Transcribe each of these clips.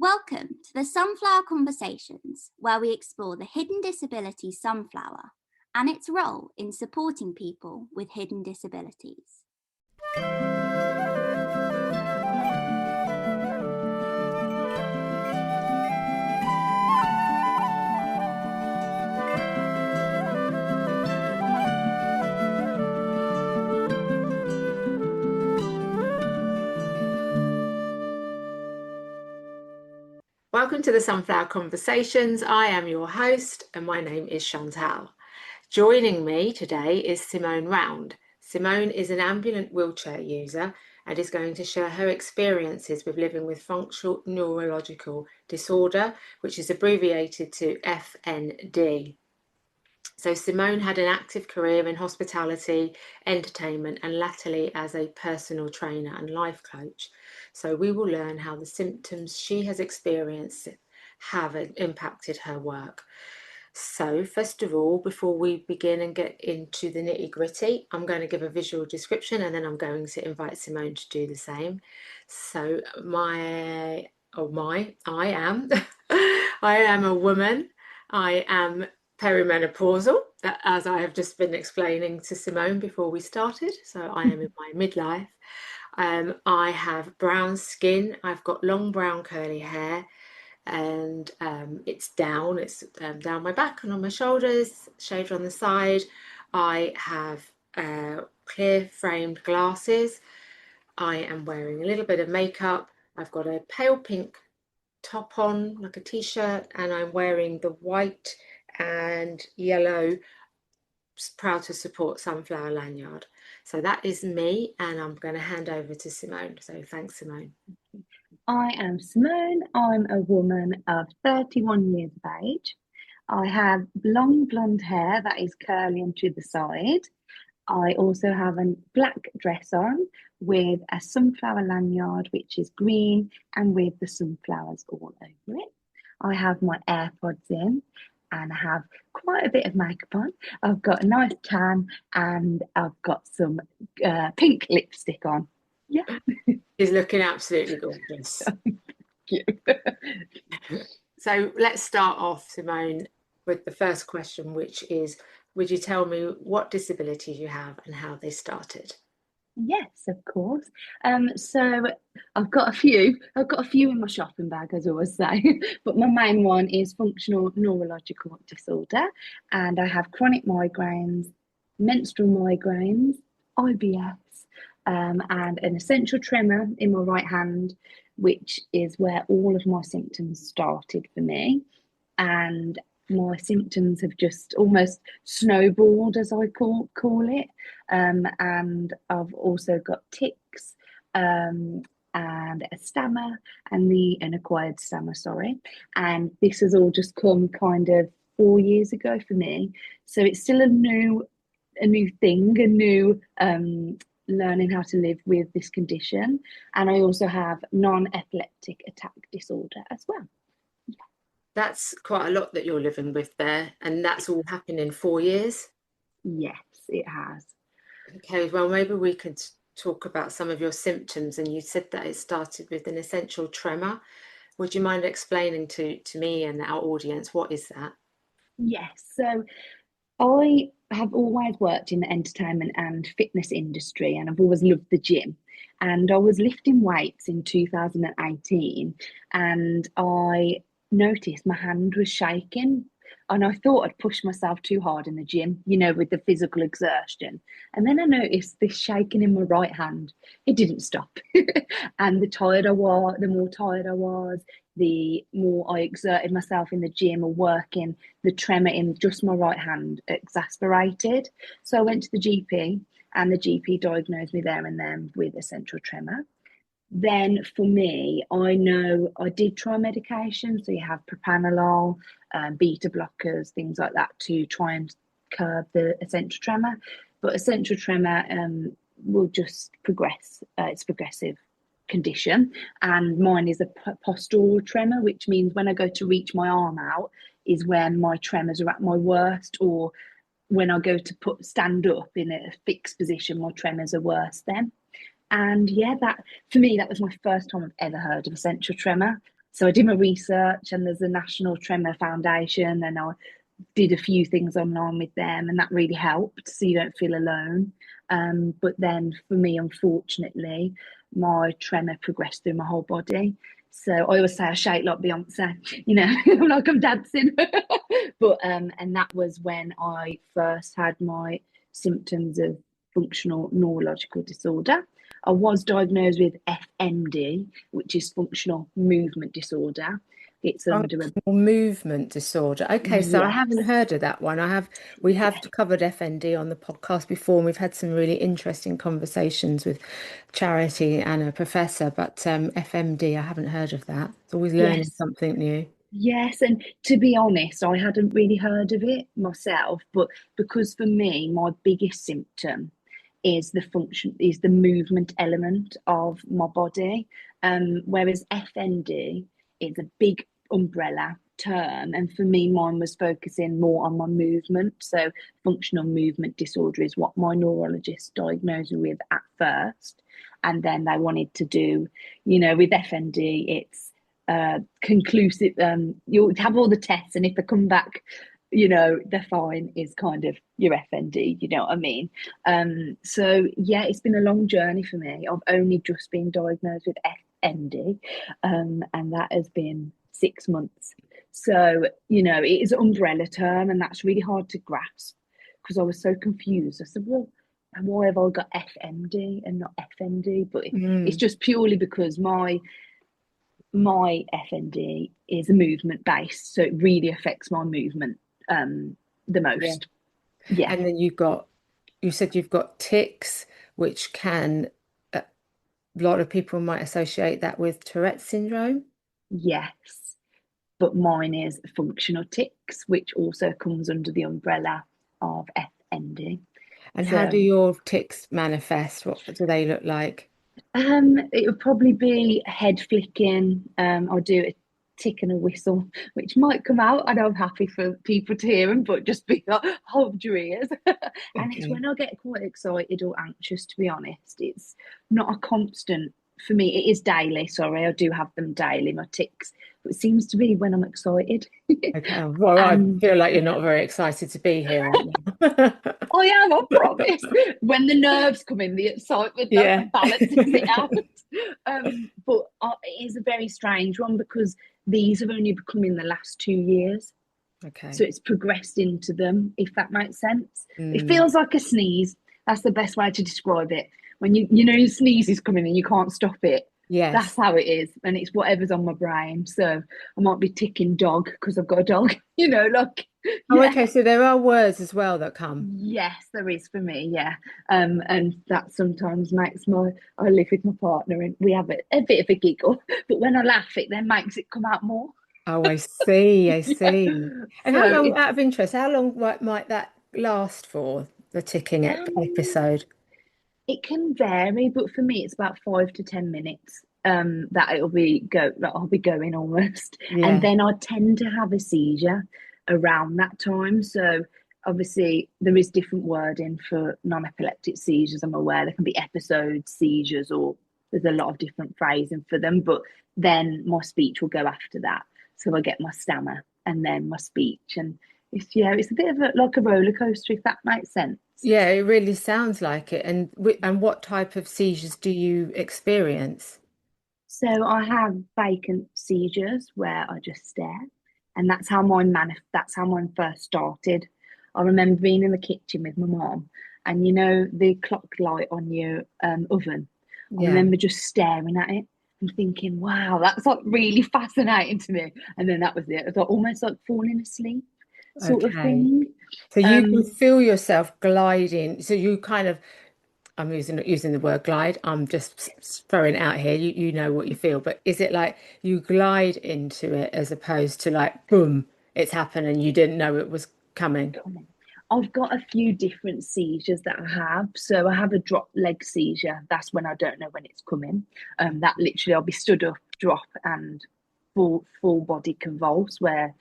Welcome to the Sunflower Conversations, where we explore the hidden disability sunflower and its role in supporting people with hidden disabilities. Welcome to the Sunflower Conversations. I am your host and my name is Chantal. Joining me today is Simone Round. Simone is an ambulant wheelchair user and is going to share her experiences with living with functional neurological disorder, which is abbreviated to FND. So Simone had an active career in hospitality, entertainment, and latterly as a personal trainer and life coach. So we will learn how the symptoms she has experienced have impacted her work. So first of all, before we begin and get into the nitty-gritty, I'm going to give a visual description and then I'm going to invite Simone to do the same. So I am a woman. I am perimenopausal, as I have just been explaining to Simone before we started. So I am in my midlife. I have brown skin. I've got long brown curly hair, and it's down my back and on my shoulders, shaved on the side. I have clear framed glasses. I am wearing a little bit of makeup. I've got a pale pink top on, like a t-shirt, and I'm wearing the white and yellow Proud to Support sunflower lanyard. So that is me, and I'm going to hand over to Simone. So thanks, Simone. I am Simone. I'm a woman of 31 years of age. I have long blonde hair that is curly and to the side. I also have a black dress on with a sunflower lanyard, which is green and with the sunflowers all over it. I have my AirPods in and I have quite a bit of makeup on. I've got a nice tan and I've got some pink lipstick on. Yeah. She's looking absolutely gorgeous. Thank you. So let's start off, Simone, with the first question, which is, would you tell me what disabilities you have and how they started? Yes, of course. So I've got a few in my shopping bag, as I always say, but my main one is functional neurological disorder, and I have chronic migraines, menstrual migraines, IBS, and an essential tremor in my right hand, which is where all of my symptoms started for me. And my symptoms have just almost snowballed, as I call it. And I've also got tics, and a stammer an acquired stammer, sorry. And this has all just come kind of 4 years ago for me. So it's still a new thing, learning how to live with this condition. And I also have non-epileptic attack disorder as well. That's quite a lot that you're living with there, and that's all happened in 4 years? Yes, it has. Okay, well, maybe we could talk about some of your symptoms, and you said that it started with an essential tremor. Would you mind explaining to me and our audience, what is that? Yes, so I have always worked in the entertainment and fitness industry, and I've always loved the gym. And I was lifting weights in 2018, and I noticed my hand was shaking. And I thought I'd pushed myself too hard in the gym, with the physical exertion. And then I noticed this shaking in my right hand. It didn't stop. And the more tired I was, the more I exerted myself in the gym or working, the tremor in just my right hand exasperated. So I went to the GP, and the GP diagnosed me there and then with essential tremor. Then for me, I know I did try medication. So you have propranolol, beta blockers, things like that to try and curb the essential tremor. But essential tremor will just progress. It's a progressive condition. And mine is a postural tremor, which means when I go to reach my arm out is when my tremors are at my worst, or when I go to stand up in a fixed position, my tremors are worse then. And yeah, that for me, that was my first time I've ever heard of essential tremor. So I did my research, and there's a National Tremor Foundation, and I did a few things online with them, and that really helped, so you don't feel alone. But then for me, unfortunately, my tremor progressed through my whole body. So I always say I shake like Beyonce, you know, like I'm dancing. But and that was when I first had my symptoms of functional neurological disorder. I was diagnosed with FND, which is functional movement disorder. It's under a Functional movement disorder. Okay, so I haven't yes, heard of that one. We have yes, covered FND on the podcast before, and we've had some really interesting conversations with Charity and a professor, but FMD, I haven't heard of that. It's always learning yes. something new. Yes, and to be honest, I hadn't really heard of it myself, but because for me, my biggest symptom is the movement element of my body. Whereas FND is a big umbrella term, and for me, mine was focusing more on my movement. So, functional movement disorder is what my neurologist diagnosed me with at first, and then they wanted to do, with FND, it's conclusive. You'll have all the tests, and if they come back, they're fine, is kind of your FND, you know what I mean? So yeah, it's been a long journey for me. I've only just been diagnosed with FND, and that has been 6 months. So, it is an umbrella term, and that's really hard to grasp because I was so confused. I said, well, why have I got FMD and not FND? But it's Mm, just purely because my FND is a movement based, so it really affects my movement the yeah. most. Yeah, And then you said you've got tics, which a lot of people might associate that with Tourette's syndrome. yes. But mine is functional tics, which also comes under the umbrella of FND. And how do So your tics manifest? What do they look like? it would probably be head flicking. I'll do a tick and a whistle, which might come out. I know I'm happy for people to hear them, but just be like, hold your ears. And it's Okay. when I get quite excited or anxious, to be honest. It's not a constant for me. It is daily. Sorry, I do have them daily, my ticks. But it seems to be when I'm excited. Okay. Well, I And feel like you're not very excited to be here right now. I am, I promise. When the nerves come in, the excitement Yeah. balances it out. But it is a very strange one because these have only become in the last 2 years. So Okay. it's progressed into them, if that makes sense. It Mm, feels like a sneeze. That's the best way to describe it. When your sneeze is coming and you can't stop it. That's yes. how it is. And it's whatever's on my brain. So I might be ticking dog because I've got a dog, like, Oh, yeah. okay. So there are words as well that come. Yes, there is for me, yeah. And that sometimes makes I live with my partner and we have a bit of a giggle, but when I laugh, it then makes it come out more. Oh, I see. I Yeah. see. And So how long, out of interest, how long might that last for, the ticking um, episode? it can vary, but for me, it's about 5 to 10 minutes. That it'll be that I'll be going almost, and Yeah. then I tend to have a seizure around that time. So obviously, there is different wording for non-epileptic seizures. I'm aware there can be episode seizures, or there's a lot of different phrasing for them. But then my speech will go after that, so I get my stammer and then my speech, and it's a bit of like a roller coaster, if that makes sense. Yeah, it really sounds like it. And what type of seizures do you experience? So I have vacant seizures where I just stare, and that's how mine first started. I remember being in the kitchen with my mom, and the clock light on your oven. I Yeah. remember just staring at it and thinking, "Wow, that's like really fascinating to me." And then that was it. It was like almost like falling asleep, sort of Okay. thing. So you can Um, feel yourself gliding. So you kind of, I'm using the word glide. I'm just throwing it out here. You know what you feel, but is it like you glide into it as opposed to like boom, it's happened and you didn't know it was coming? I've got a few different seizures that I have. So I have a drop leg seizure. That's when I don't know when it's coming. That literally I'll be stood up, drop, and full body convulse, where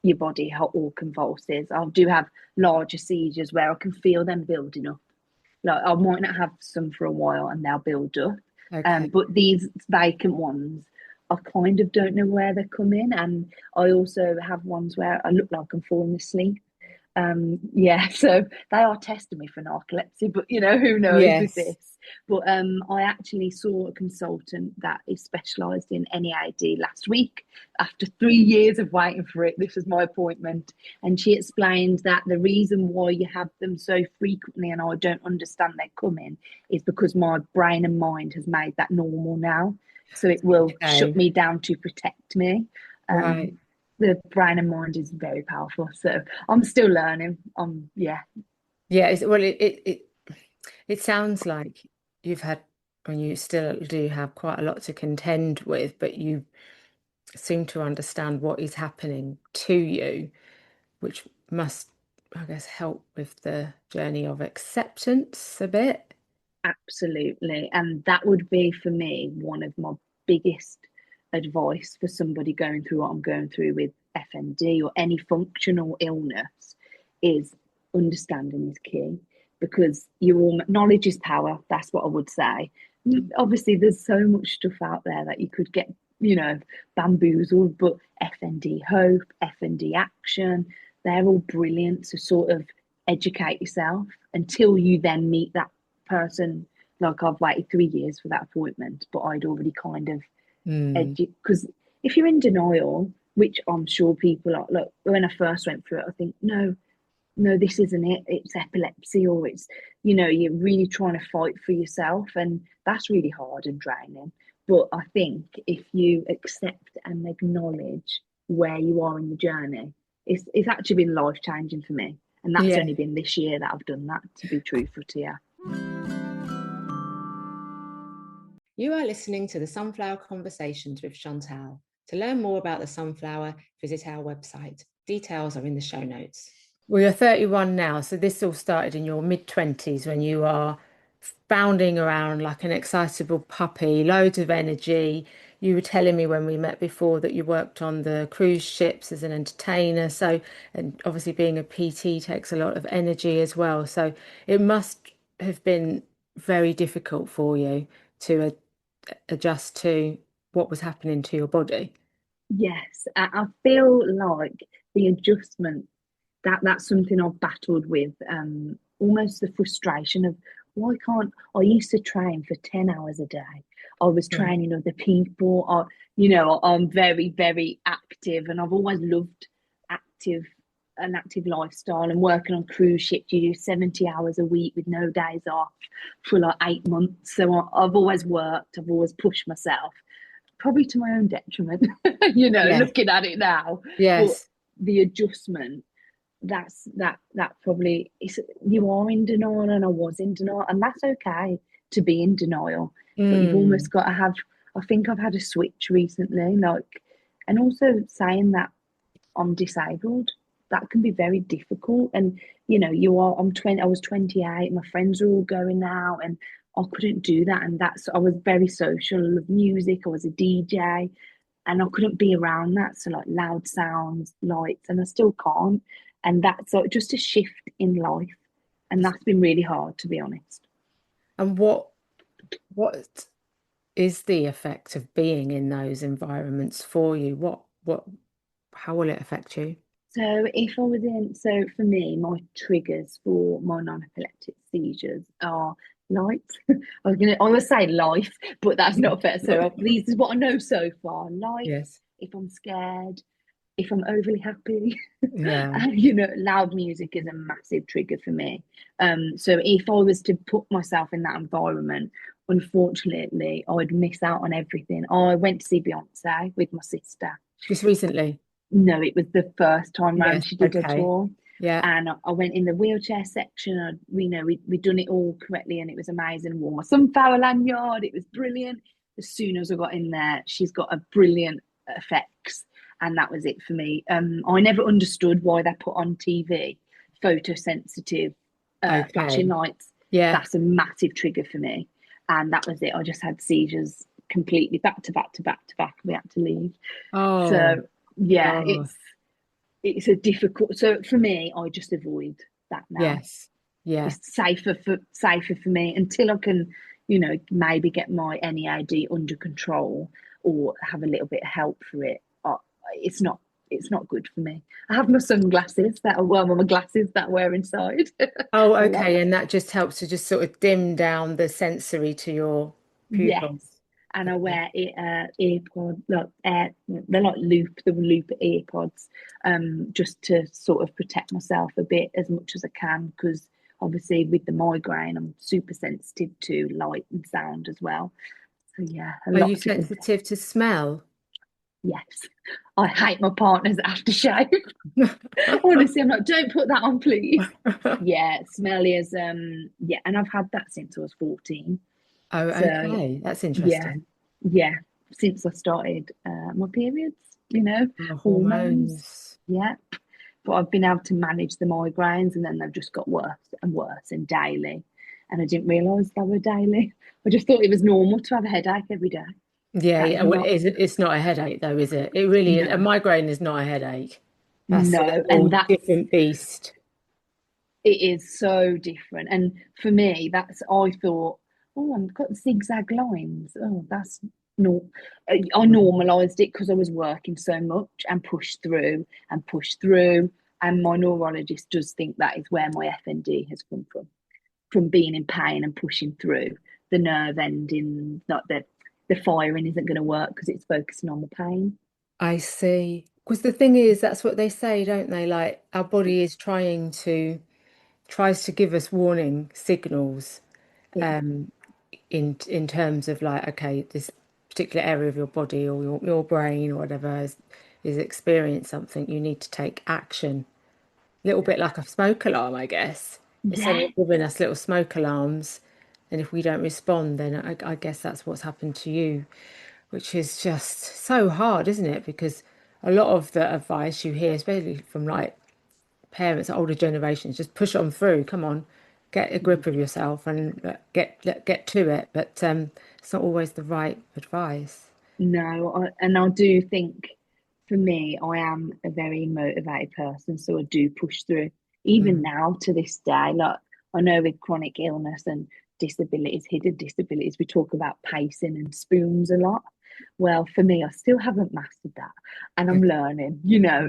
your body all convulses. I do have larger seizures where I can feel them building up. Like I might not have some for a while and they'll build up. Okay. But these vacant ones I kind of don't know where they're coming. And I also have ones where I look like I'm falling asleep. Yeah, so they are testing me for narcolepsy, but who knows with Yes. this. But I actually saw a consultant that is specialised in NEAD last week after 3 years of waiting for it. This was my appointment, and she explained that the reason why you have them so frequently, and I don't understand they're coming, is because my brain and mind has made that normal now, so it will shut Okay. me down to protect me. Right. The brain and mind is very powerful, so I'm still learning. Yeah. Yeah. It sounds like you've had, and you still do have quite a lot to contend with, but you seem to understand what is happening to you, which must, I guess, help with the journey of acceptance a bit. Absolutely. And that would be for me one of my biggest advice for somebody going through what I'm going through with FND or any functional illness is understanding is key, because knowledge is power. That's what I would say. Obviously, there's so much stuff out there that you could get, bamboozled, but FND Hope, FND Action, they're all brilliant to sort of educate yourself until you then meet that person. Like, I've waited 3 years for that appointment, but I'd already kind of Mm. because if you're in denial, which I'm sure people are, look, when I first went through it, I think, no, no, this isn't it. It's epilepsy, or it's, you're really trying to fight for yourself, and that's really hard and draining. But I think if you accept and acknowledge where you are in the journey, it's actually been life changing for me. And that's Yeah. only been this year that I've done that, to be truthful to you. You are listening to the Sunflower Conversations with Chantal. To learn more about the sunflower, visit our website. Details are in the show notes. Well, you're 31 now, so this all started in your mid-20s when you are bounding around like an excitable puppy, loads of energy. You were telling me when we met before that you worked on the cruise ships as an entertainer. So, and obviously being a PT takes a lot of energy as well. So it must have been very difficult for you to adjust to what was happening to your body. Yes, I feel like the adjustment, that's something I've battled with. Almost the frustration of, why can't I used to train for 10 hours a day. I was Right. training other people. I'm very, very active, and I've always loved active an active lifestyle, and working on cruise ships. You do 70 hours a week with no days off for like 8 months. So I've always worked, I've always pushed myself, probably to my own detriment, Yes. looking at it now. But Yes. the adjustment, that probably is, you are in denial, and I was in denial, and that's okay to be in denial, but you've Mm. almost got to have, I think I've had a switch recently, like, and also saying that I'm disabled, that can be very difficult. And I was 28, my friends are all going out, and I couldn't do that. And I was very social, I love music, I was a DJ, and I couldn't be around that. So, like, loud sounds, lights, and I still can't. And that's like just a shift in life. And that's been really hard, to be honest. And what is the effect of being in those environments for you? How will it affect you? So so for me, my triggers for my non-epileptic seizures are lights. I would say life, but that's not fair. So this is what I know so far. Lights, Yes. if I'm scared, if I'm overly happy, Yeah. and loud music is a massive trigger for me. So if I was to put myself in that environment, unfortunately, I'd miss out on everything. I went to see Beyonce with my sister. Just recently. No, it was the first time round Yes. she did her Okay. tour. Yeah. And I went in the wheelchair section. We'd done it all correctly, and it was amazing. Wore my sunflower lanyard. It was brilliant. As soon as I got in there, she's got a brilliant effects, and that was it for me. I never understood why they put on TV photosensitive flashing Okay. lights. Yeah. That's a massive trigger for me, and that was it. I just had seizures completely back to back to back to back. We had to leave. Oh, So yeah, God. it's a difficult. So for me, I just avoid that now. Yes. Yeah. It's safer for me until I can, maybe get my NEAD under control. or have a little bit of help for it, it's not good for me. I have my sunglasses that are well, my glasses that I wear inside. Oh, A lot. okay. And that just helps to just sort of dim down the sensory to your Yes, pupils. and I Okay. wear earpod, like they're like the loop earpods, just to sort of protect myself a bit as much as I can, because obviously with the migraine, I'm super sensitive to light and sound as well. So yeah, a Are you lot to consider. sensitive to smell? Yes, I hate my partner's aftershave. Honestly, I'm like, don't put that on, please. Yeah, smell is yeah, and I've had that since I was 14. Oh, So okay. That's yeah, interesting. yeah, since I started my periods, Oh, hormones. hormones. Yeah, but I've been able to manage the migraines, and then they've just got worse and worse and daily. And I didn't realise they were daily. I just thought it was normal to have a headache every day. Yeah, That is yeah. Well, not, it's not a headache though, is it? It really is. A no, migraine is not a headache. That's a no, whole and that's different beast. it is so different. And for me, that's I thought, oh, I've got zigzag lines. Oh, that's no. I Mm. normalised it because I was working so much and pushed through and pushed through. And my neurologist does think that is where my FND has come from being in pain and pushing through. The nerve ending, not that the firing isn't going to work because it's focusing on the pain. I see. Because the thing is, that's what they say, don't they? Like our body is tries to give us warning signals, Yeah, um, in terms of like, okay, this particular area of your body or your brain or whatever is experiencing something, you need to take action. A little bit like a smoke alarm, I guess. It's yeah, saying giving us little smoke alarms, and if we don't respond, then I guess that's what's happened to you, which is just so hard, isn't it? Because a lot of the advice you hear, especially from like parents, older generations, just push on through. Come on, get a grip of yourself and get to it. But it's not always the right advice. no, and I do think for me, I am a very motivated person, so I do push through. Even Mm. now to this day, like I know with chronic illness and disabilities, hidden disabilities, we talk about pacing and spoons a lot. Well, for me, I still haven't mastered that, and I'm Okay. learning.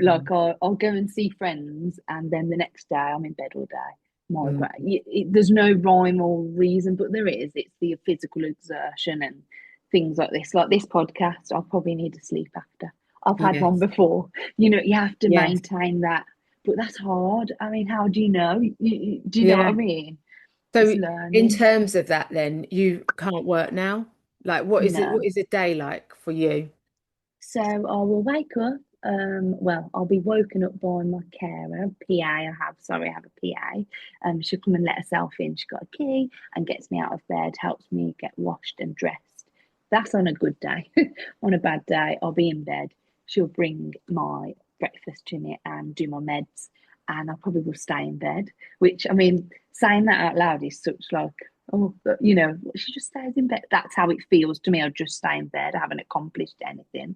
Like Mm. I'll go and see friends, and then the next day I'm in bed all day. Mm. Migraine. There's no rhyme or reason, but there is. It's the physical exertion and things like this podcast. I'll probably need to sleep after. I've had one Yes. before. You have to Yes. maintain that, but that's hard. I mean, how do you know? Do you know what I Yeah. mean? It's So in learning. terms of that, then you can't work now. Like, what is it? What No. is a day like for you? So I will wake up. Well, I'll be woken up by my carer, PA. I have a PA. She'll come and let herself in. She's got a key and gets me out of bed, helps me get washed and dressed. That's on a good day. On a bad day, I'll be in bed. She'll bring my breakfast to me and do my meds, and I probably will stay in bed. Which, I mean, saying that out loud is such like, oh, but, she just stays in bed. That's how it feels to me. I'll just stay in bed. I haven't accomplished anything.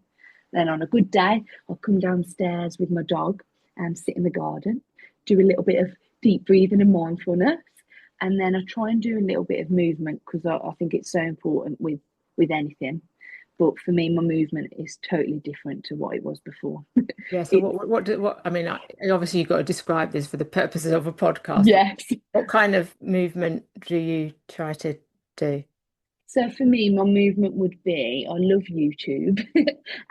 Then on a good day, I'll come downstairs with my dog and sit in the garden, do a little bit of deep breathing and mindfulness. And then I try and do a little bit of movement because I think it's so important with anything. But for me, my movement is totally different to what it was before. Yeah. So It's what I mean, obviously you've got to describe this for the purposes of a podcast, but yes. what kind of movement do you try to do? So for me, my movement would be I love YouTube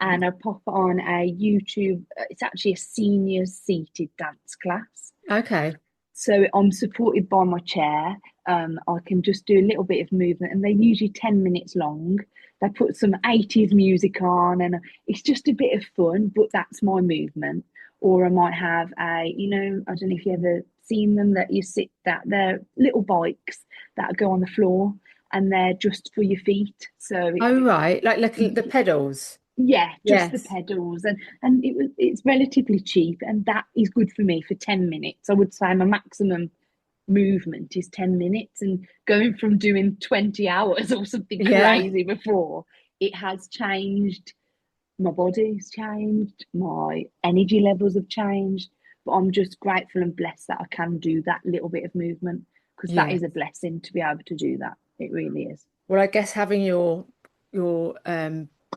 and I pop on a YouTube, it's actually a senior seated dance class. Okay. So I'm supported by my chair. I can just do a little bit of movement, and they're usually 10 minutes long. They put some 80s music on, and it's just a bit of fun, but that's my movement. Or I might have I don't know if you ever seen them that you sit that they're little bikes that go on the floor and they're just for your feet. So Oh, right. Like the pedals. yeah, just the Yes. pedals, and it's relatively cheap, and that is good for me for 10 minutes. I would say my maximum movement is 10 minutes, and going from doing 20 hours or something Yeah. crazy before, it has changed. My body's changed, my energy levels have changed, but I'm just grateful and blessed that I can do that little bit of movement because that Yeah. is a blessing to be able to do that. It really is. Well, I guess having your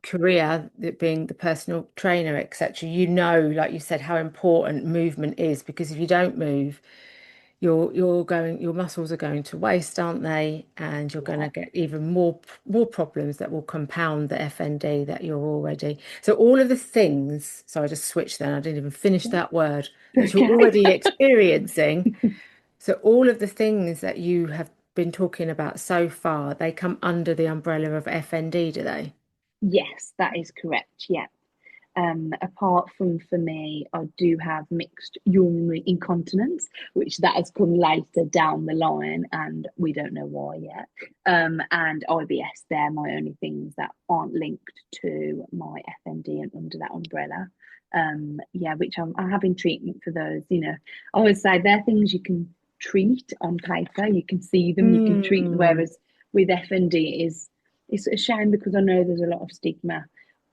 career, being the personal trainer, etc., you know, like you said, how important movement is, because if you don't move, your muscles are going to waste, aren't they? And you're going Yeah. to get even more problems that will compound the FND that you're already. So all of the things, so I just switched then, I didn't even finish that word, that you're Okay. already experiencing. So all of the things that you have been talking about so far, they come under the umbrella of FND, do they? Yes, that is correct. Yeah. Apart from, for me, I do have mixed urinary incontinence, which that has come later down the line, and we don't know why yet. And IBS, they're my only things that aren't linked to my FND and under that umbrella. Yeah, which I'm having treatment for those. You know, I always say they're things you can treat on paper, you can see them, you can treat. Mm, Whereas with FND is it's a shame because I know there's a lot of stigma.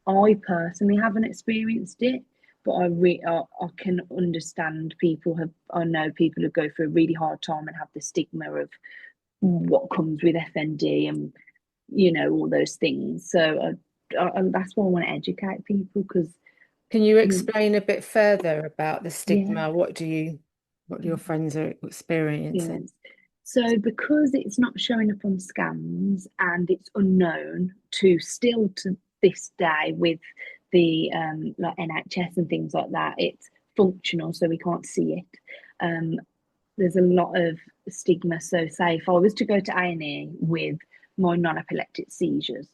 I personally haven't experienced it, but I can understand people have. I know people who go through a really hard time and have the stigma of what comes with FND and all those things. So that's why I want to educate people because can you you explain a bit further about the yeah. stigma? What your friends are experiencing? Yes. So because it's not showing up on scans and it's unknown to this day with the like NHS and things like that, it's functional, so we can't see it. There's a lot of stigma. So say if I was to go to A&E with my non-epileptic seizures,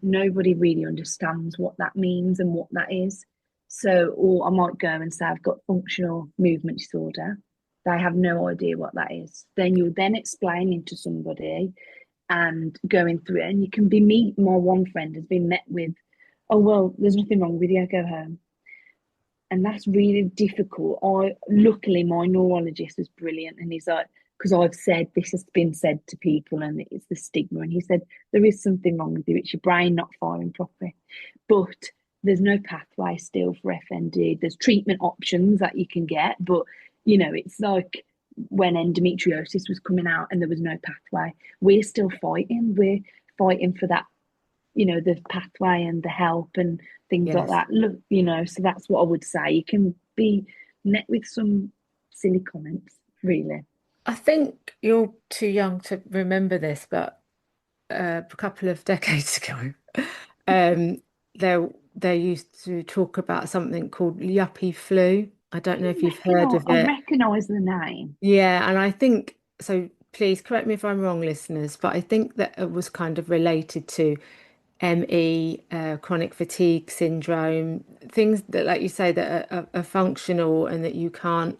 nobody really understands what that means and what that is. So, or I might go and say I've got functional movement disorder. They have no idea what that is. Then you're then explaining to somebody and going through it. And you can be meet. My one friend has been met with, oh well, there's nothing wrong with you. Go home. And that's really difficult. I luckily my neurologist was brilliant, and he's like, because I've said this has been said to people, and it's the stigma. And he said there is something wrong with you. It's your brain not firing properly, but there's no pathway still for FND. There's treatment options that you can get, but it's like when endometriosis was coming out and there was no pathway. We're still fighting. We're fighting for that, the pathway and the help and things like Yes. that. Look, so that's what I would say. You can be met with some silly comments, really. I think you're too young to remember this, but a couple of decades ago, um, they used to talk about something called yuppie flu. I don't know if you've heard of I it. recognise the name. Yeah, and I think so. Please correct me if I'm wrong, listeners, but I think that it was kind of related to ME, chronic fatigue syndrome, things that, like you say, that are functional and that you can't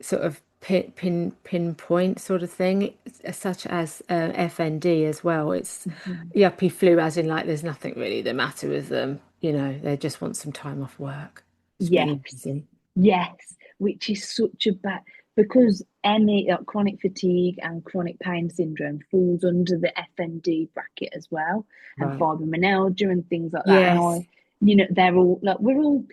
sort of pinpoint sort of thing, such as FND as well. It's Mhm. yuppie flu, as in like there's nothing really the matter with them. They just want some time off work. It's Yes, really easy. yes, which is such a bad because any chronic fatigue and chronic pain syndrome falls under the FND bracket as well, and Right. fibromyalgia and things like that. And Yes. they're all like we're all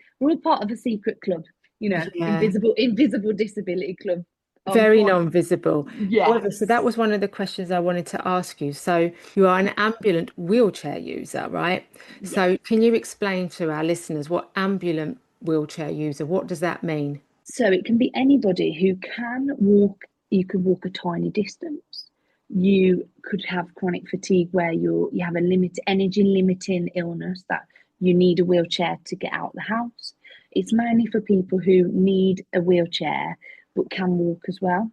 part of a secret club, Yeah. invisible disability club. I'm Very part. non-visible. However, so that Yes, was one of the questions I wanted to ask you. So you are an ambulant wheelchair user, right? yes. So can you explain to our listeners what ambulant wheelchair user, what does that mean? So it can be anybody who can walk. You could walk a tiny distance. You could have chronic fatigue where you have a energy limiting illness that you need a wheelchair to get out the house. It's mainly for people who need a wheelchair but can walk as well.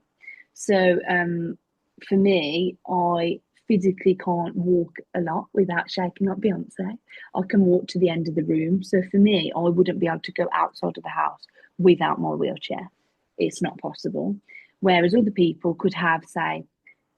So for me, I physically can't walk a lot without shaking like Beyonce. I can walk to the end of the room. So for me, I wouldn't be able to go outside of the house without my wheelchair. It's not possible. Whereas other people could have, say,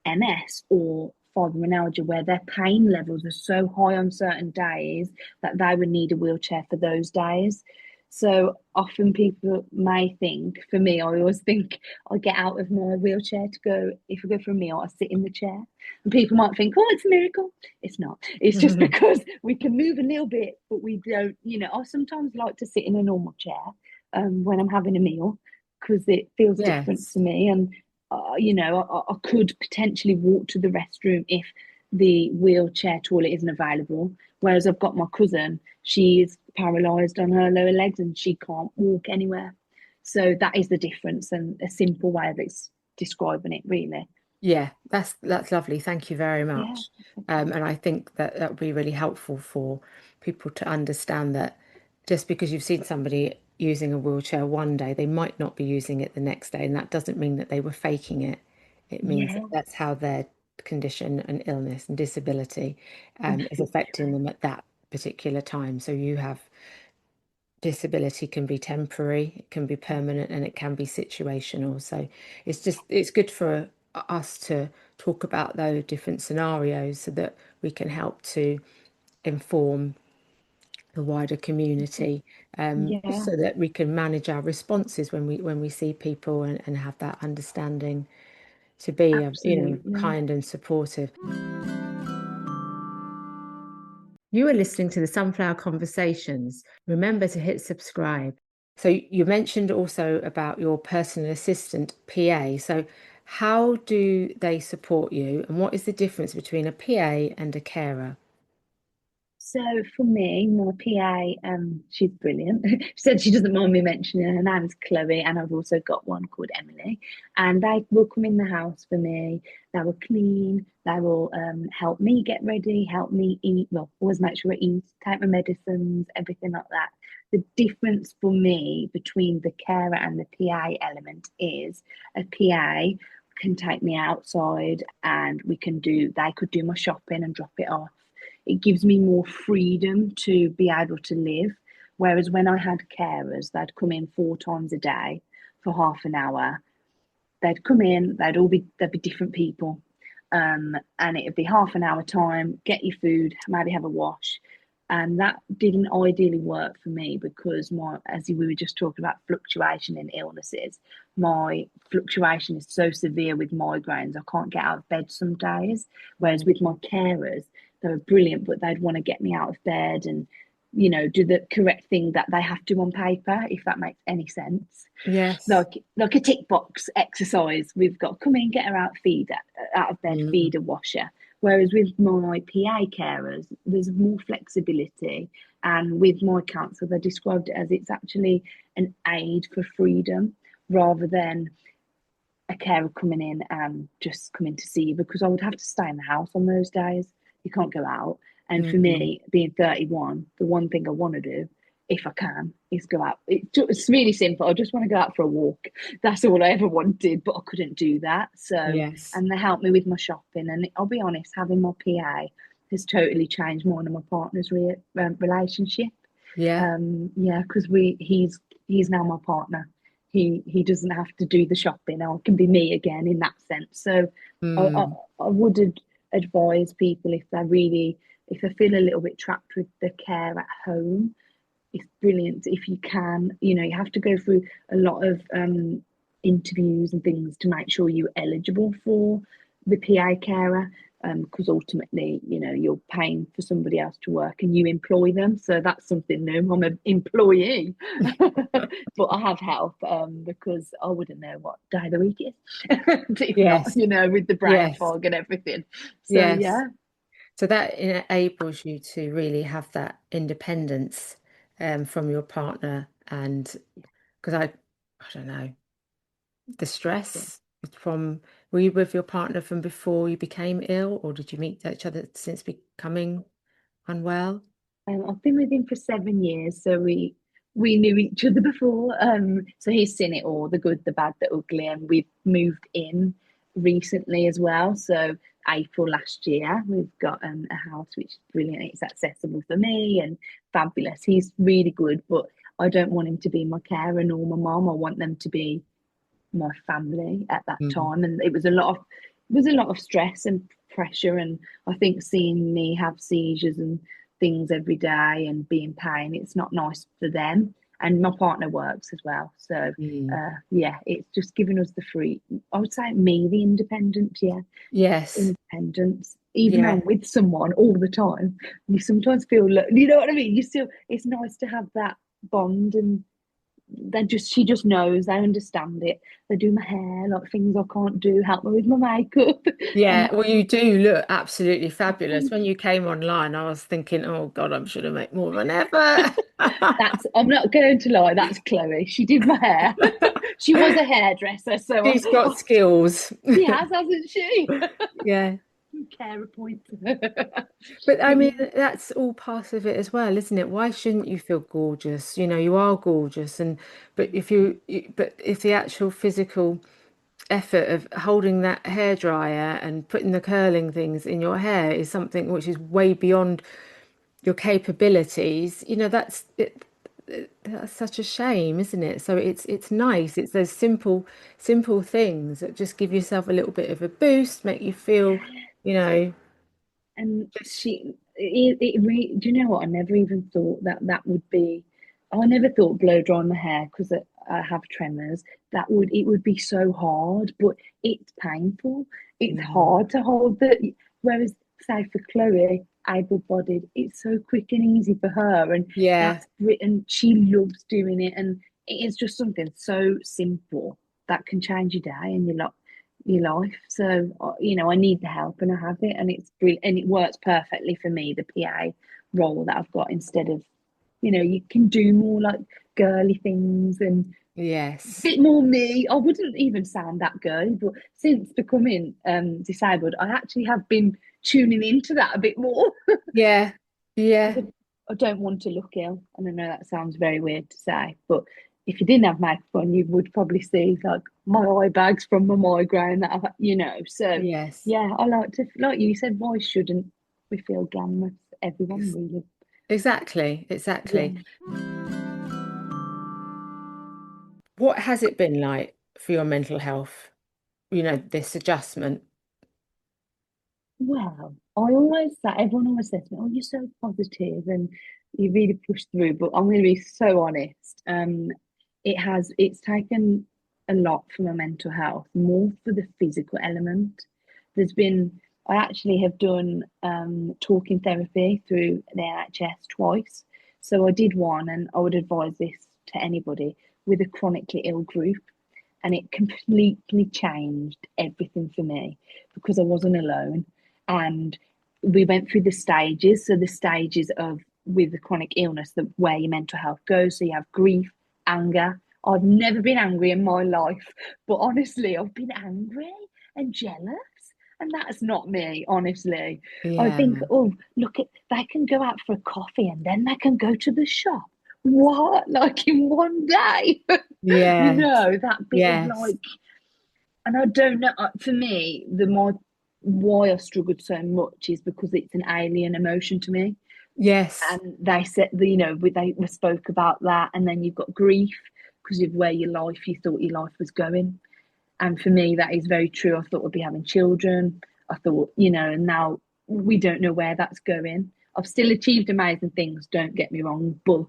MS or fibromyalgia, where their pain levels are so high on certain days that they would need a wheelchair for those days. So often people may think, for me, I always think I get out of my wheelchair to go, if I go for a meal, I sit in the chair. And people might think, oh, it's a miracle. It's not. It's just because we can move a little bit, but we don't, I sometimes like to sit in a normal chair when I'm having a meal because it feels different Yes. to me. And I could potentially walk to the restroom if the wheelchair toilet isn't available. Whereas I've got my cousin, she is paralysed on her lower legs and she can't walk anywhere. So that is the difference, and a simple way of describing it, really. Yeah, that's lovely. Thank you very Yeah. much. And I think that that would be really helpful for people to understand that just because you've seen somebody using a wheelchair one day, they might not be using it the next day, and that doesn't mean that they were faking it. It means that Yeah, that's how their condition and illness and disability is affecting absolutely. them at that particular time. So you have disability can be temporary, it can be permanent, and it can be situational. So it's good for us to talk about those different scenarios so that we can help to inform the wider community, Yeah, so that we can manage our responses when we see people and have that understanding to be absolutely. kind and supportive. You are listening to the Sunflower Conversations. Remember to hit subscribe. So you mentioned also about your personal assistant, PA. So how do they support you, and what is the difference between a PA and a carer? So for me, my PA, she's brilliant. She said she doesn't mind me mentioning her name's Chloe, and I've also got one called Emily. And they will come in the house for me. They will clean. They will help me get ready, help me eat. Well, always make sure I eat, take my medicines, everything like that. The difference for me between the carer and the PA element is a PA can take me outside and they could do my shopping and drop it off. It gives me more freedom to be able to live. Whereas when I had carers, they'd come in 4 times a day for half an hour. They'd come in, there'd be different people. And it'd be half an hour time, get your food, maybe have a wash. And that didn't ideally work for me because as we were just talking about fluctuation in illnesses, my fluctuation is so severe with migraines, I can't get out of bed some days. Whereas with my carers, they were brilliant, but they'd want to get me out of bed and, do the correct thing that they have to on paper, if that makes any sense. Yes. Like a tick box exercise. We've got come in, get her out of bed, Mm, feed her, wash her. Whereas with my PA carers, there's more flexibility. And with my counsellor, they described it as it's actually an aid for freedom rather than a carer coming in and just coming to see you, because I would have to stay in the house on those days. You can't go out. And for mm, me, being 31, the one thing I want to do, if I can, is go out. It's really simple. I just want to go out for a walk. That's all I ever wanted, but I couldn't do that. So, yes. and they helped me with my shopping. And I'll be honest, having my PA has totally changed mine and my partner's relationship. Yeah. Yeah, because he's now my partner. He doesn't have to do the shopping. I can be me again in that sense. So I, I, Mm, I would advise people if they feel a little bit trapped with the care at home, it's brilliant if you can. You have to go through a lot of interviews and things to make sure you're eligible for the PA carer. Because ultimately, you're paying for somebody else to work and you employ them. So that's something new. I'm an employee, but I have help because I wouldn't know what day of the week is if not, yes. with the brain Yes. fog and everything. So Yes. yeah, So that enables you to really have that independence from your partner, and because I don't know, the stress from, were you with your partner from before you became ill, or did you meet each other since becoming unwell? I've been with him for 7 years, so we knew each other before. So he's seen it all, the good, the bad, the ugly, and we've moved in recently as well. So April last year, we've got a house which is brilliant. It's accessible for me and fabulous. He's really good, but I don't want him to be my carer nor my mom. I want them to be my family at that Mm, time, and it was a lot of stress and pressure. And I think seeing me have seizures and things every day and be in pain, it's not nice for them. And my partner works as well, so mm. yeah, it's just giving us the free, I would say, me the independent, yeah, Yes. independence. Even though Yeah. I'm with someone all the time, you sometimes feel, you know what I mean, you still, it's nice to have that bond and she just knows, they understand it. They do my hair, like things I can't do, help me with my makeup. And Yeah, that, well, you do look absolutely fabulous. When you came online, I was thinking, oh God, I'm sure to make more of an effort. that's, I'm not going to lie, that's Chloe. She did my hair. She was a hairdresser, so I She's got thought, skills. she has, hasn't she? Yeah. Care a point. But I But mean, yeah, that's all part of it as well, isn't it? Why shouldn't you feel gorgeous? You know, you are gorgeous, and but if the actual physical effort of holding that hairdryer and putting the curling things in your hair is something which is way beyond your capabilities, you know, that's such a shame, isn't it? So it's nice. It's those simple things that just give yourself a little bit of a boost, make you feel, you know, and just do you know what? I never even thought that that would be. I never thought blow dry my hair because I have tremors. It would be so hard, but it's painful. It's mm, hard to hold the. Whereas, say for Chloe, able-bodied, it's so quick and easy for her, and yeah, that's written. She loves doing it, and it is just something so simple that can change your day and your life. So, I need the help and I have it, and it's brilliant, and it works perfectly for me, the PA role that I've got instead of, you can do more like girly things and a yes, bit more me. I wouldn't even sound that girly, but since becoming disabled, I actually have been tuning into that a bit more. yeah, yeah, Because I don't want to look ill. And I know that sounds very weird to say, but if you didn't have makeup on, you would probably see like my eye bags from my migraine that So yes, yeah, I like to, like you said, why shouldn't we feel glamorous? Everyone ex really. exactly, Yeah. exactly. What has it been like for your mental health? You know, this adjustment. Well, I always say, everyone always says to me, "Oh, you're so positive and you really push through." But I'm going to be so honest. It's taken a lot for my mental health, more for the physical element. There's been, I actually have done talking therapy through the NHS twice. So I did one, and I would advise this to anybody with a chronically ill group, and it completely changed everything for me because I wasn't alone. And we went through the stages. So the stages of with the chronic illness, the where your mental health goes. So you have grief, anger. I've never been angry in my life, but honestly, I've been angry and jealous. And that's not me, honestly. I think, Yeah, oh, look at, they can go out for a coffee and then they can go to the shop. What? Like in one day? yes, That bit of yes, like, and I don't know, for me, the more why I struggled so much is because it's an alien emotion to me. yes, And they said, they spoke about that. And then you've got grief because of where you thought your life was going. And for me, that is very true. I thought I'd be having children. I thought, and now we don't know where that's going. I've still achieved amazing things, don't get me wrong, but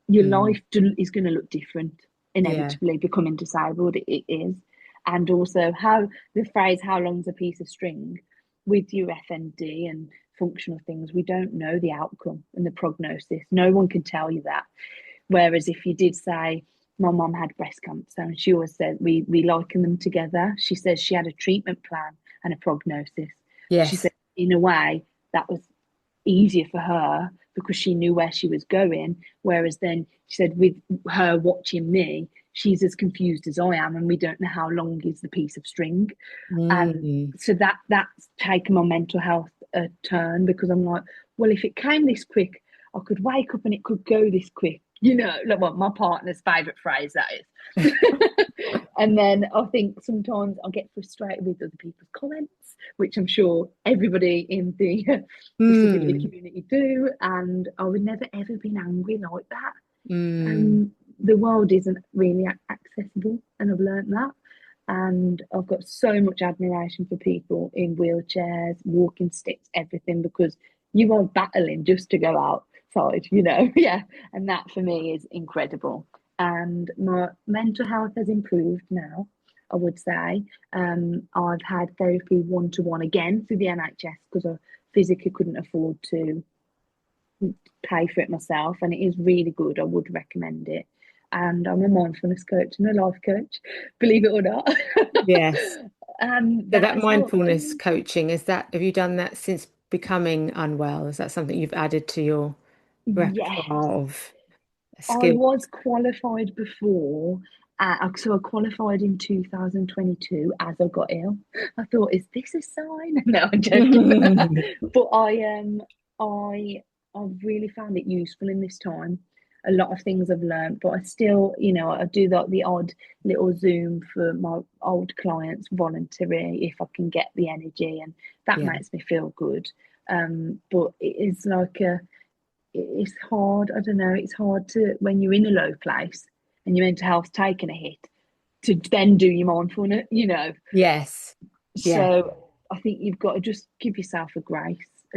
your mm, life is going to look different yeah, inevitably becoming disabled. It is. And also, how the phrase "how long's a piece of string" with your FND and functional things, we don't know the outcome and the prognosis. No one can tell you that. Whereas if you did say, my mum had breast cancer, and she always said we liken them together. She says she had a treatment plan and a prognosis. She yes, said, in a way, that was easier for her because she knew where she was going. Whereas then she said, with her watching me, she's as confused as I am, and we don't know how long is the piece of string. And mm, so that's taken my mental health a turn because I'm like, well, if it came this quick, I could wake up and it could go this quick. Like what my partner's favourite phrase that is. And then I think sometimes I get frustrated with other people's comments, which I'm sure everybody in the disability mm, community do. And I would never ever been angry like that. mm, The world isn't really accessible, and I've learned that. And I've got so much admiration for people in wheelchairs, walking sticks, everything, because you are battling just to go outside. Yeah. And that for me is incredible. And my mental health has improved now, I would say. I've had therapy one to one again through the NHS because I physically couldn't afford to pay for it myself, and it is really good. I would recommend it. and I'm a mindfulness coach and a life coach, believe it or not. Yes. And So that that has helped mindfulness me. coaching, have you done that since becoming unwell? Is that something you've added to your Yes, repertoire of I skills? was qualified before. So I qualified in 2022 as I got ill. I thought, is this a sign? No, I'm joking. But I I've really found it useful in this time. A lot of things I've learned, but I still, I do the odd little Zoom for my old clients, voluntary, if I can get the energy, and that Yeah. makes me feel good. But it is like it's hard. I don't know. It's hard to when you're in a low place and your mental health's taking a hit to then do your mindfulness. Yes. Yeah. So I think you've got to just give yourself a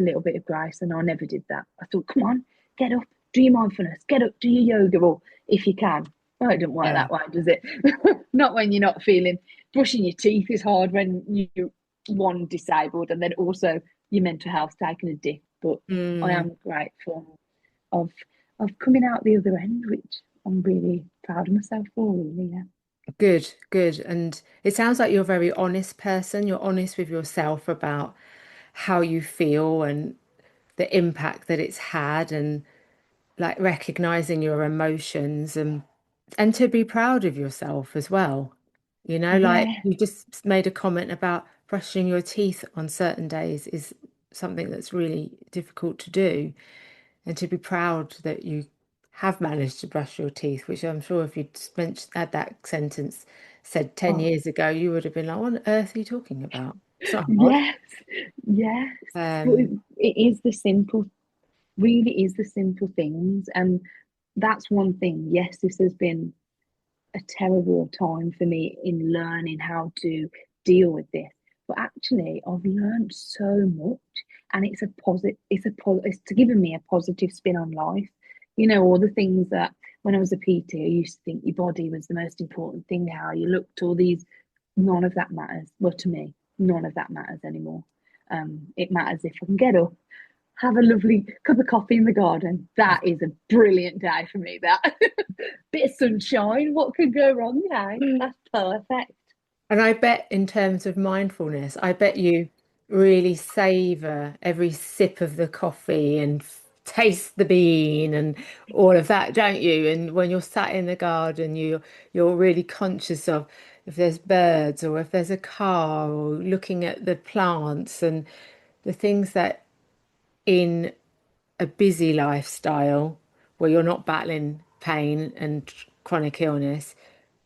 little bit of grace. And I never did that. I thought, come on, get up, do your mindfulness, get up, do your yoga, or if you can. Well, it doesn't work Yeah. that way, does it? Not when you're not feeling. Brushing your teeth is hard when you're one disabled, and then also your mental health taking a dip. But I Mm. am grateful of of coming out the other end, which I'm really proud of myself for. Really, yeah. Good, good. And it sounds like you're a very honest person. You're honest with yourself about how you feel and the impact that it's had, and like recognizing your emotions, and to be proud of yourself as well. Like Yeah, you just made a comment about brushing your teeth on certain days is something that's really difficult to do. And to be proud that you have managed to brush your teeth, which I'm sure if you'd had that sentence said 10 oh, years ago, you would have been like, what on earth are you talking about? It's not hard. yes, yes. But Um, it is really is the simple things. And that's one thing. Yes, this has been a terrible time for me in learning how to deal with this. But actually, I've learned so much, and it's a positive. It's given me a positive spin on life. All the things that when I was a PT, I used to think your body was the most important thing. How you looked, all these, none of that matters. Well, to me, none of that matters anymore. It matters if I can get up, have a lovely cup of coffee in the garden. That is a brilliant day for me. That bit of sunshine. What could go wrong, hey? That's perfect. and I bet in terms of mindfulness, I bet you really savor every sip of the coffee and taste the bean and all of that, don't you? And when you're sat in the garden, you're really conscious of if there's birds or if there's a car or looking at the plants and the things that in a busy lifestyle where you're not battling pain and chronic illness,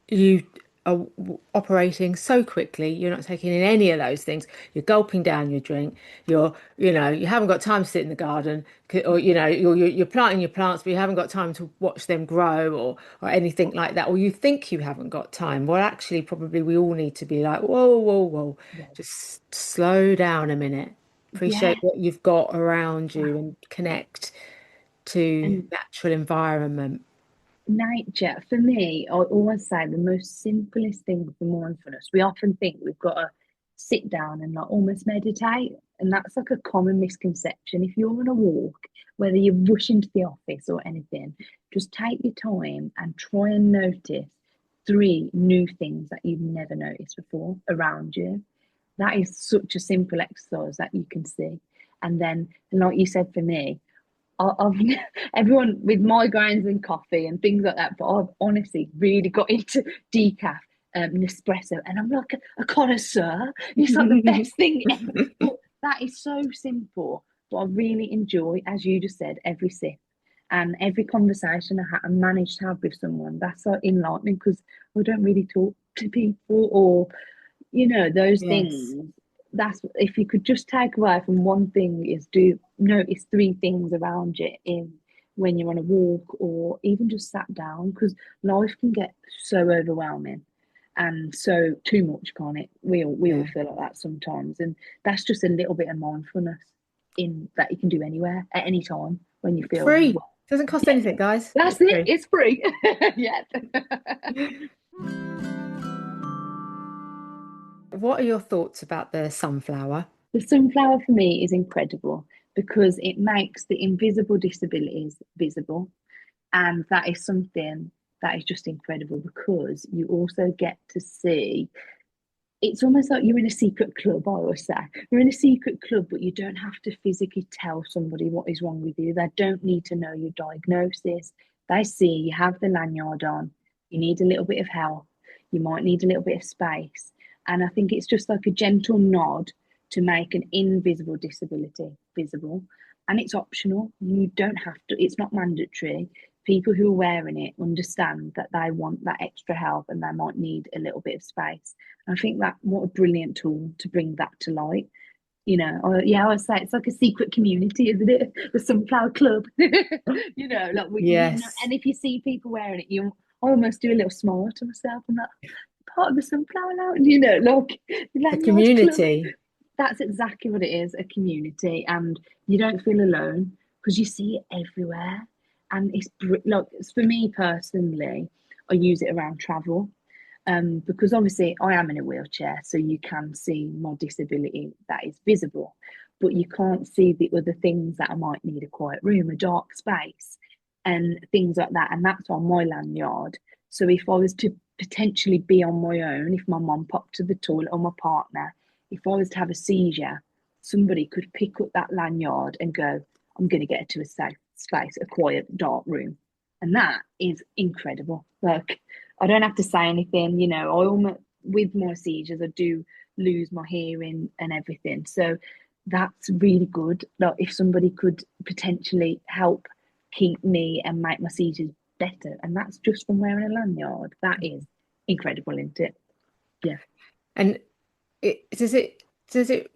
you are operating so quickly, you're not taking in any of those things. You're gulping down your drink. You haven't got time to sit in the garden, or you're planting your plants, but you haven't got time to watch them grow, or anything like that. Or you think you haven't got time. Well, actually, probably we all need to be like, whoa, whoa, whoa, Well, just slow down a minute. yeah. Appreciate what you've got around you and connect to And natural environment. nature, for me, I always say the most simplest thing for mindfulness. We often think we've got to sit down and like almost meditate. And that's like a common misconception. If you're on a walk, whether you're rushing to the office or anything, just take your time and try and notice three new things that you've never noticed before around you. That is such a simple exercise that you can see. And then, like you said, for me, I've everyone with migraines and coffee and things like that, but I've honestly really got into decaf, Nespresso, and I'm like a connoisseur. It's like the best thing ever. But that is so simple, but I really enjoy, as you just said, every sip and every conversation I managed to have with someone. That's like enlightening because I don't really talk to people or those Yes. things. That's if you could just take away from one thing is do notice three things around you in when you're on a walk or even just sat down because life can get so overwhelming and so too much, can't it? We all Yeah. feel like that sometimes, and that's just a little bit of mindfulness in that you can do anywhere at any time when you feel Free. well. Doesn't cost Yeah, anything, guys. that's It's it. free. It's free. Yeah. What are your thoughts about the sunflower? The sunflower for me is incredible because it makes the invisible disabilities visible. And that is something that is just incredible, because you also get to see, it's almost like you're in a secret club. I always say you're in a secret club, but you don't have to physically tell somebody what is wrong with you. They don't need to know your diagnosis. They see you have the lanyard on, you need a little bit of help, you might need a little bit of space. And I think it's just like a gentle nod to make an invisible disability visible. And it's optional. You don't have to, it's not mandatory. People who are wearing it understand that they want that extra help and they might need a little bit of space. I think that, what a brilliant tool to bring that to light. You know, I would say it's like a secret community, isn't it? The Sunflower Club. You know, like Yes. and if you see people wearing it, I almost do a little smile to myself. I'm like, part of the Sunflower Lounge, you know, like the A Lanyard Club. community. That's exactly what it is, a community, and you don't feel alone because you see it everywhere. And it's like, for me personally, I use it around travel, because obviously I am in a wheelchair, so you can see my disability that is visible, but you can't see the other things that I might need: a quiet room, a dark space, and things like that. And that's on my lanyard. So if I was to potentially be on my own, if my mum popped to the toilet or my partner, if I was to have a seizure, somebody could pick up that lanyard and go, I'm going to get her to a safe space, a quiet, dark room. And that is incredible. Like, I don't have to say anything, you know. I almost, with my seizures, I do lose my hearing and everything. So that's really good. Like, if somebody could potentially help keep me and make my seizures better, and that's just from wearing a lanyard, that is incredible, isn't it? Yeah. And does it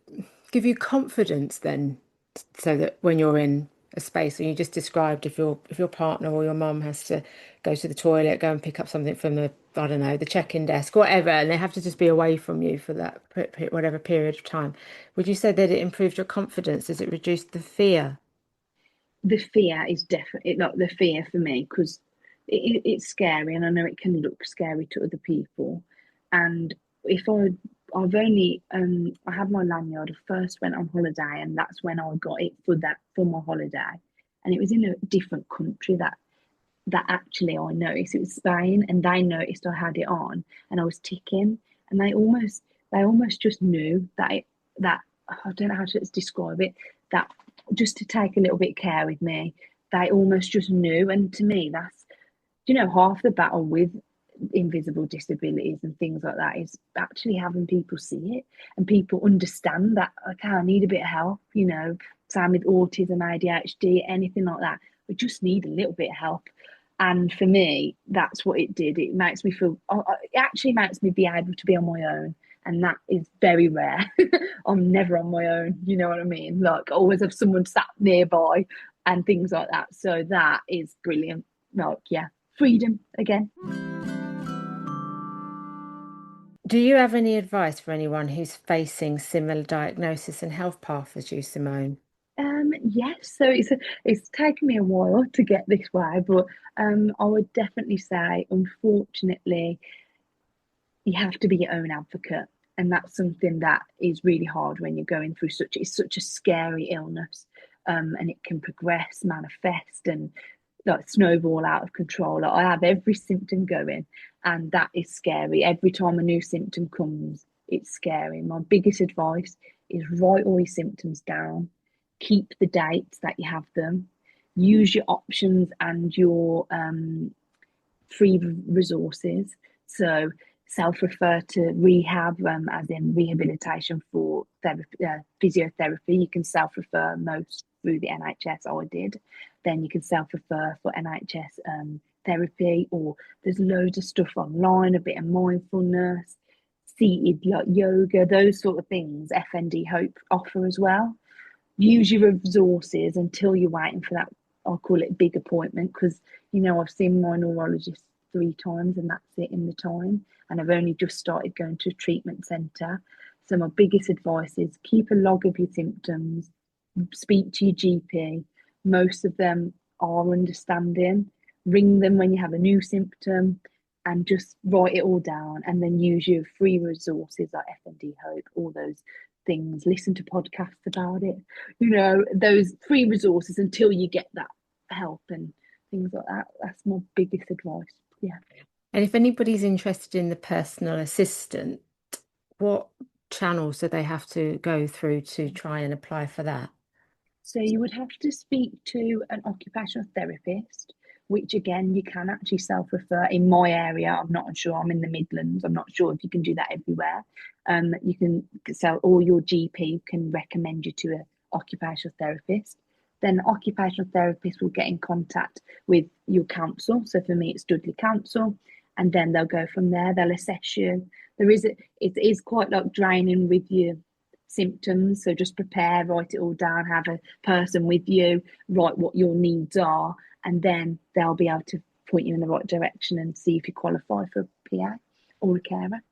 give you confidence then, so that when you're in a space, and you just described, if your partner or your mum has to go to the toilet, go and pick up something from the, I don't know, the check-in desk, whatever, and they have to just be away from you for that whatever period of time, would you say that it improved your confidence? Does it reduce the fear? The fear is definitely not the fear for me, because it's scary, and I know it can look scary to other people. And if I've only I had my lanyard. I first went on holiday, and that's when I got it for my holiday, and it was in a different country that actually I noticed. It was Spain, and they noticed I had it on, and I was ticking, and they almost just knew that I don't know how to describe it, that just to take a little bit of care with me, they almost just knew. And to me, that's, you know, half the battle with invisible disabilities and things like that is actually having people see it and people understand that, okay, I need a bit of help, you know, same with autism, ADHD, anything like that. We just need a little bit of help. And for me, that's what it did. It makes me feel, it actually makes me be able to be on my own. And that is very rare. I'm never on my own, you know what I mean? Like, I always have someone sat nearby and things like that. So that is brilliant. Like, yeah, freedom again. Do you have any advice for anyone who's facing similar diagnosis and health path as you, Simone? Yes, so it's taken me a while to get this way, but I would definitely say, unfortunately, you have to be your own advocate, and that's something that is really hard when you're going through such a scary illness, and it can progress, manifest, and like snowball out of control. Like, I have every symptom going, and that is scary. Every time a new symptom comes, it's scary. My biggest advice is write all your symptoms down, keep the dates that you have them, use your options and your free resources. So self-refer to rehab, as in rehabilitation for therapy, physiotherapy. You can self-refer most through the NHS. I did. Then you can self-refer for NHS therapy, or there's loads of stuff online, a bit of mindfulness, seated like yoga, those sort of things. FND Hope offer as well. Use your resources until you're waiting for that, I'll call it, big appointment, because, you know, I've seen my neurologist 3 times and that's it in the time, and I've only just started going to a treatment centre. So my biggest advice is keep a log of your symptoms, speak to your GP. Most of them are understanding. Ring them when you have a new symptom and just write it all down, and then use your free resources like FND Hope, all those things. Listen to podcasts about it, you know, those free resources until you get that help and things like that. That's my biggest advice. Yeah. And if anybody's interested in the personal assistant, what channels do they have to go through to try and apply for that? So you would have to speak to an occupational therapist, which again, you can actually self-refer. In my area, I'm not sure, I'm in the Midlands, I'm not sure if you can do that everywhere. You can or your GP can recommend you to an occupational therapist. Then the occupational therapist will get in contact with your council. So for me, it's Dudley Council, and then they'll go from there. They'll assess you. It is quite like draining with you symptoms. So just prepare, write it all down, have a person with you, write what your needs are, and then they'll be able to point you in the right direction and see if you qualify for a PA or a carer.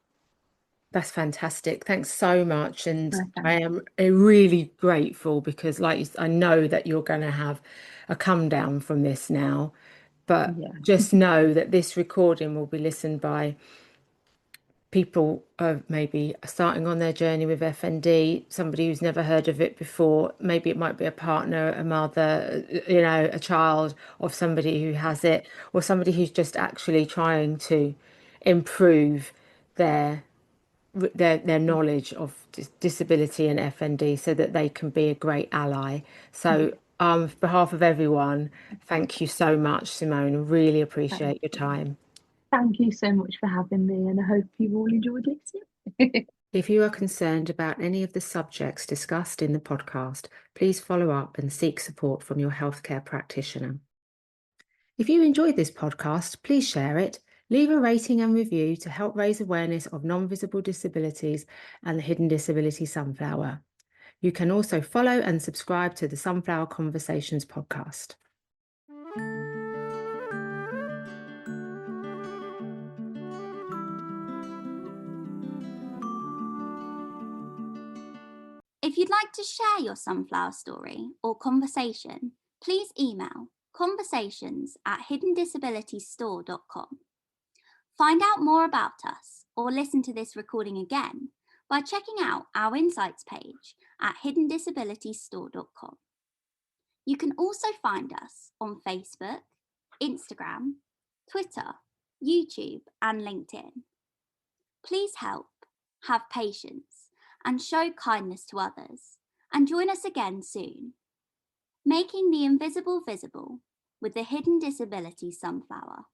That's fantastic. Thanks so much. And I Thanks. am really grateful because, I know that you're going to have a come down from this now, but Yeah. just know that this recording will be listened by people maybe starting on their journey with FND, somebody who's never heard of it before. Maybe it might be a partner, a mother, a child of somebody who has it, or somebody who's just actually trying to improve their knowledge of disability and FND so that they can be a great ally. So on behalf of everyone, thank you so much, Simone. Really appreciate your time. Thank you so much for having me, and I hope you all enjoyed listening. If you are concerned about any of the subjects discussed in the podcast, please follow up and seek support from your healthcare practitioner. If you enjoyed this podcast, please share it, leave a rating and review to help raise awareness of non-visible disabilities and the Hidden Disability Sunflower. You can also follow and subscribe to the Sunflower Conversations podcast. If you'd like to share your sunflower story or conversation, please email conversations@hiddendisabilitiesstore.com. Find out more about us or listen to this recording again by checking out our insights page at hiddendisabilitiesstore.com. You can also find us on Facebook, Instagram, Twitter, YouTube, and LinkedIn. Please help, have patience, and show kindness to others, and join us again soon. Making the invisible visible with the Hidden Disability Sunflower.